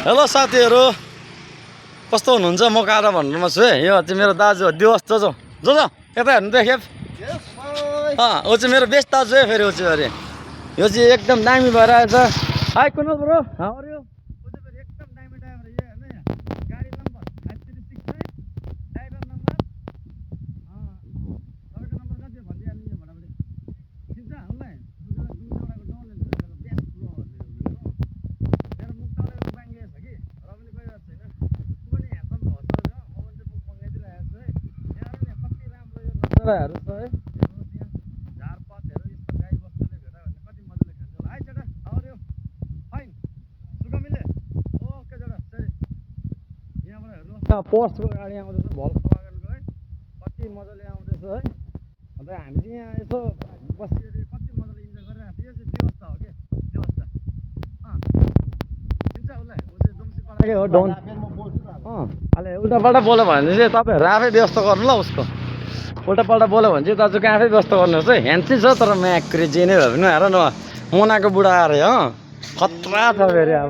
Hello साथीहरू, कस्तो हुनुहुन्छ? म कहाँ भन्नुमा छु है। यो चाहिँ मेरो दाजु हो, दिवस जो जो जो जो यता हेर्नु त खेप। ऊ चाहिँ मेरो बेस्ट दाजु है। फेरि ऊ चाहिँ अरे यो चाहिँ एकदम दामी भएर आएछ। Hi Kunal bro, how are you? एकदम दामी ड्राइभर यो हेर्नु यहाँ। गाडी नम्बर 536 है, ड्राइभर नम्बर तपाईँको नम्बर कति हो भनिदिइहाल्नु यो भटाभटी। चिन्छ हामीलाई बेस्ट ब्रो हो मेरो मुख तलेको बाङ्गे छ कि र पनि गइरहेको छैन। ऊ पनि ह्यान्डसम भन्छ हो, म पनि चाहिँ बुक मगाइदिइरहेको छु है। यहाँ पनि कति राम्रो यो नजाराहरू छ है। हेर्नुहोस् यहाँ झारपातहरू, यस्तो गाई बस्तुले भेट्यो भने कति मजाले खान्छ होला। हाई चेटा, हाउ आर यु? फाइन, सुकमिले ओके चेटा, सरी। यहाँबाट हेर्नुहोस् पोस्टको गाडी आउँदैछ, भल्क्सवागनको है, कति मजाले आउँदैछ है। अन्त हामी चाहिँ यहाँ यसो बसिरहे कति मजाले इन्जोय गरिरहेको थियो। यो चाहिँ व्यवस्था हो कि व्यवस्था चिन्छ उसलाई, ऊ चाहिँ दुम्सीपाडाकै हो डोन। अहिले उल्टापाल्टा बोल्यो भने चाहिँ तपाईँहरू आफै व्यवस्था गर्नु ल उसको। उल्टापाल्टा बोल्यो भने चाहिँ दाजुको आफै व्यवस्था गर्नुहोस् है। ह्यान्ड छ तर म्याक क्रेजी नै भयो भने हेर न मुनाको बुढा अरे हो, खतरा छ फेरि अब।